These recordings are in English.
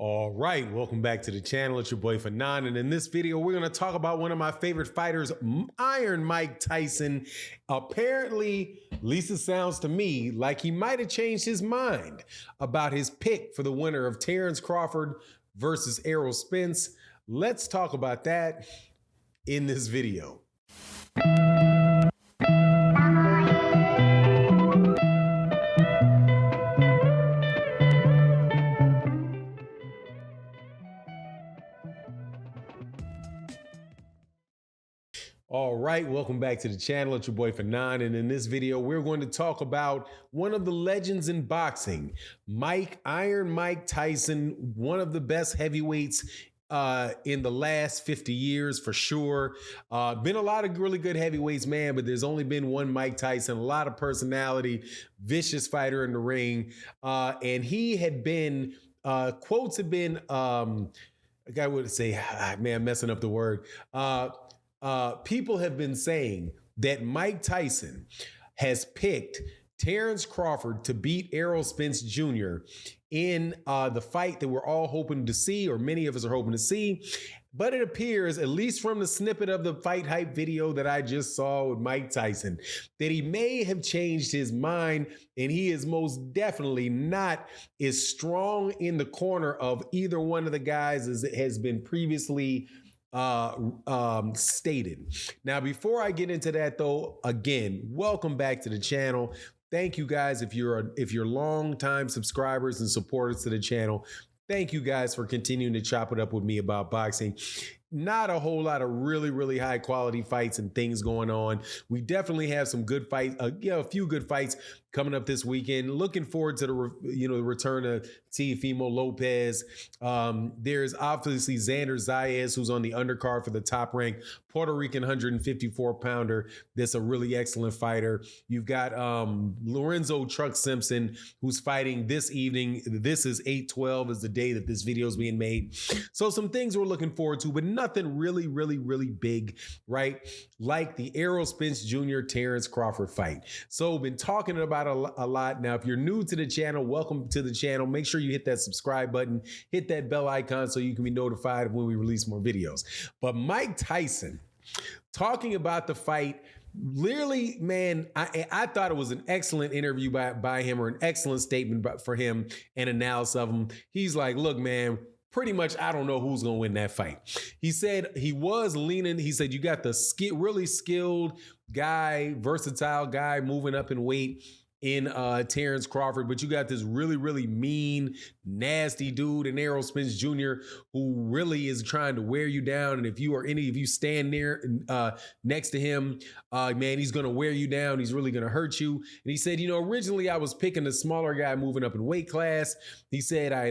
All right, welcome back to the channel. It's your boy Fanon, and in this video, we're going to talk about one of my favorite fighters, Iron Mike Tyson. Apparently, at least it sounds to me like he might have changed his mind about his pick for the winner of Terence Crawford versus Errol Spence. Let's talk about that in this video. All right, welcome back to the channel. It's your boy Fanon, and in this video, we're going to talk about one of the legends in boxing, Iron Mike Tyson, one of the best heavyweights in the last 50 years for sure. Been a lot of really good heavyweights, man, but there's only been one Mike Tyson, a lot of personality, vicious fighter in the ring. And he had been, quotes have been, a guy would say, man, I'm messing up the word. People have been saying that Mike Tyson has picked Terence Crawford to beat Errol Spence Jr. in the fight that we're all hoping to see, or many of us are hoping to see. But it appears, at least from the snippet of the Fight Hype video that I just saw with Mike Tyson, that he may have changed his mind, and he is most definitely not as strong in the corner of either one of the guys as it has been previously stated. Now, before I get into that though, again, welcome back to the channel. Thank you guys if you're long-time subscribers and supporters to the channel. Thank you guys for continuing to chop it up with me about boxing. Not a whole lot of really high quality fights and things going on. We definitely have some good fights, a few good fights coming up this weekend. Looking forward to the return of Teofimo Lopez. There's obviously Xander Zayas, who's on the undercard for the top ranked Puerto Rican 154 pounder. That's a really excellent fighter. You've got Lorenzo Truck Simpson, who's fighting this evening. This is 8/12 is the day that this video is being made. So some things we're looking forward to, but nothing really big, right? Like the Errol Spence Jr. Terence Crawford fight. So been talking about a lot. Now, if you're new to the channel, welcome to the channel. Make sure you hit that subscribe button, hit that bell icon so you can be notified when we release more videos. But Mike Tyson, talking about the fight, literally, man, I thought it was an excellent interview by him, or an excellent statement for him and analysis of him. He's like, look, man, pretty much, I don't know who's going to win that fight. He said he was leaning. He said, you got the really skilled guy, versatile guy moving up in weight in Terence Crawford, but you got this really mean, nasty dude in Errol Spence Jr. who really is trying to wear you down. And if you or any of you stand near next to him, man, he's going to wear you down. He's really going to hurt you. And he said, originally I was picking the smaller guy moving up in weight class. He said I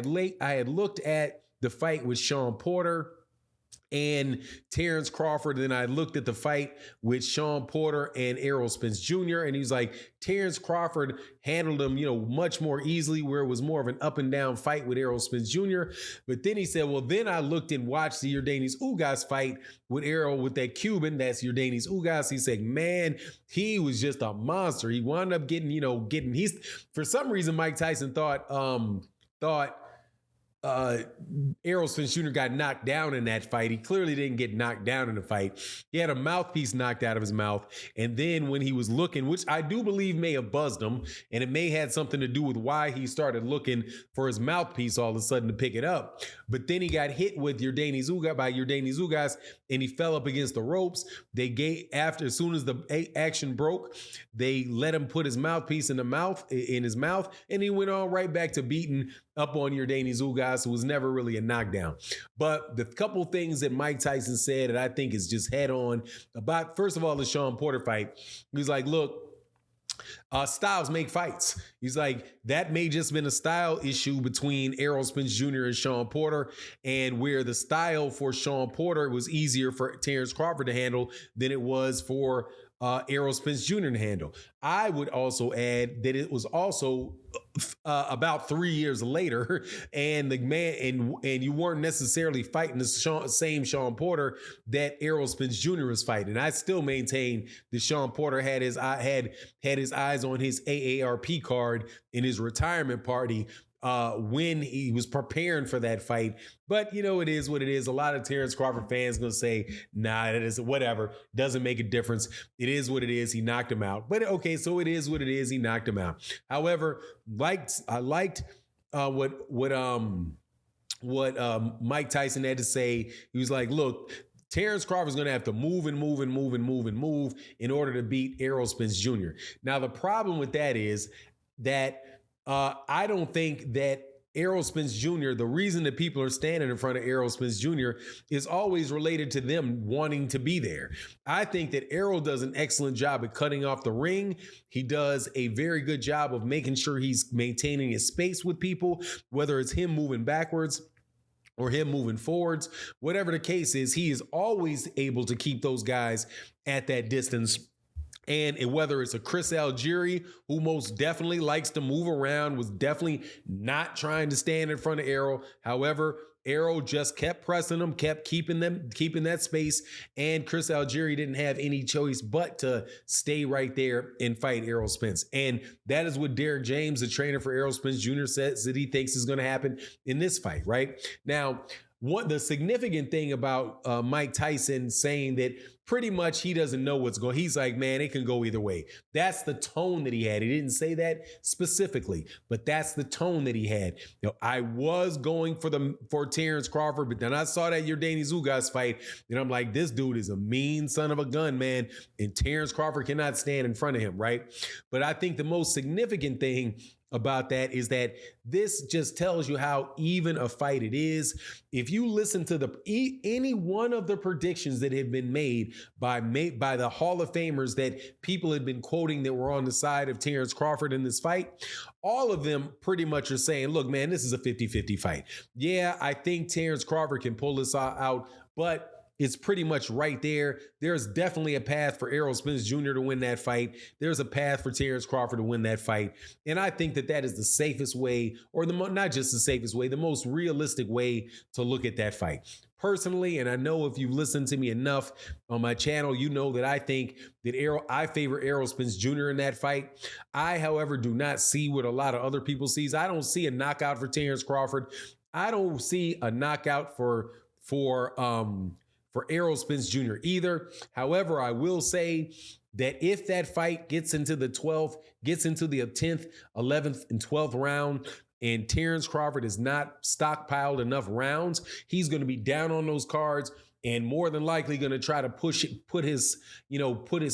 had looked at the fight with Sean Porter and Terence Crawford. Then I looked at the fight with Sean Porter and Errol Spence Jr. And he's like, Terence Crawford handled him, much more easily, where it was more of an up and down fight with Errol Spence Jr. But then he said, well, then I looked and watched the Yordenis Ugas fight with Errol, with that Cuban, that's Yordenis Ugas. He said, man, he was just a monster. He wound up getting, for some reason, Mike Tyson thought Errol Spence Jr. got knocked down in that fight. He clearly didn't get knocked down in the fight. He had a mouthpiece knocked out of his mouth. And then when he was looking, which I do believe may have buzzed him, and it may had something to do with why he started looking for his mouthpiece all of a sudden to pick it up. But then he got hit with Yordenis Ugas, and he fell up against the ropes. As soon as the action broke, they let him put his mouthpiece in his mouth, and he went on right back to beating up on Yordenis Ugas, who was never really a knockdown. But the couple things that Mike Tyson said that I think is just head on about, first of all, the Sean Porter fight. He's like, look, styles make fights. He's like, that may just been a style issue between Errol Spence Jr. and Sean Porter, and where the style for Sean Porter was easier for Terence Crawford to handle than it was for Errol Spence Jr. to handle. I would also add that it was also about 3 years later, and the man and you weren't necessarily fighting the same Sean Porter that Errol Spence Jr. was fighting. I still maintain that Sean Porter had his eyes on his AARP card in his retirement party when he was preparing for that fight. But, you know, it is what it is. A lot of Terrence Crawford fans going to say, nah, that is whatever. Doesn't make a difference. It is what it is. He knocked him out. But, okay, so it is what it is. He knocked him out. However, I liked what Mike Tyson had to say. He was like, look, Terrence Crawford's going to have to move in order to beat Errol Spence Jr. Now, the problem with that is that I don't think that Errol Spence Jr., the reason that people are standing in front of Errol Spence Jr. is always related to them wanting to be there. I think that Errol does an excellent job at cutting off the ring. He does a very good job of making sure he's maintaining his space with people, whether it's him moving backwards or him moving forwards. Whatever the case is, he is always able to keep those guys at that distance. And whether it's a Chris Algieri, who most definitely likes to move around, was definitely not trying to stand in front of Errol. However, Errol just kept pressing them, kept keeping that space. And Chris Algieri didn't have any choice but to stay right there and fight Errol Spence. And that is what Derek James, the trainer for Errol Spence Jr., says that he thinks is going to happen in this fight, right? Now, the significant thing about Mike Tyson saying that pretty much he doesn't know what's going. He's like, man, it can go either way. That's the tone that he had. He didn't say that specifically, but that's the tone that he had. You know, I was going for Terrence Crawford, but then I saw that Yordenis Ugas fight, and I'm like, this dude is a mean son of a gun, man. And Terrence Crawford cannot stand in front of him, right? But I think the most significant thing about that is that this just tells you how even a fight it is. If you listen to any one of the predictions that have been made by the Hall of Famers that people had been quoting that were on the side of Terrence Crawford in this fight, all of them pretty much are saying, look, man, this is a 50-50 fight. Yeah, I think Terrence Crawford can pull this out, but it's pretty much right there. There's definitely a path for Errol Spence Jr. to win that fight. There's a path for Terrence Crawford to win that fight. And I think that that is the safest way, or not just the safest way, the most realistic way to look at that fight. Personally, and I know if you've listened to me enough on my channel, you know that I think that I favor Errol Spence Jr. in that fight. I, however, do not see what a lot of other people see. I don't see a knockout for Terrence Crawford. I don't see a knockout for Errol Spence Jr. either. However, I will say that if that fight gets into the 10th, 11th, and 12th round, and Terrence Crawford is not stockpiled enough rounds, he's going to be down on those cards and more than likely going to try to put his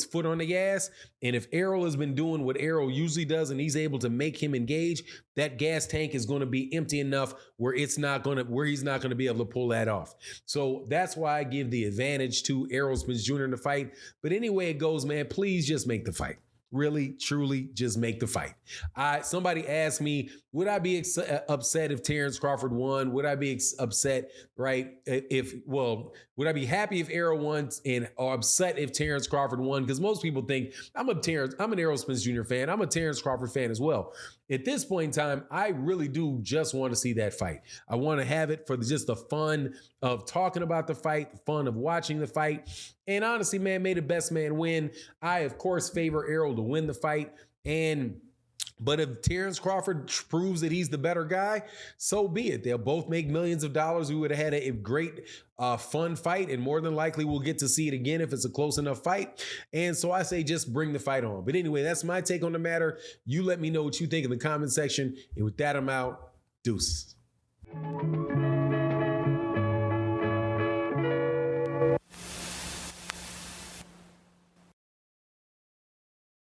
foot on the gas. And if Errol has been doing what Errol usually does and he's able to make him engage, that gas tank is going to be empty enough where he's not going to be able to pull that off. So that's why I give the advantage to Errol Spence Jr. in the fight. But anyway it goes, man, please just make the fight. Really, truly, just make the fight. Somebody asked me, would I be upset if Terrence Crawford won? Would I be upset, right? Would I be happy if Errol won or upset if Terrence Crawford won? Because most people think I'm an Errol Spence Jr. fan. I'm a Terrence Crawford fan as well. At this point in time, I really do just want to see that fight. I want to have it for just the fun of talking about the fight, the fun of watching the fight. And honestly, man, may the best man win. I, of course, favor Errol to win the fight. But if Terrence Crawford proves that he's the better guy, so be it. They'll both make millions of dollars. We would have had a great, fun fight, and more than likely we'll get to see it again if it's a close enough fight. And so I say just bring the fight on. But anyway, that's my take on the matter. You let me know what you think in the comment section. And with that, I'm out. Deuces.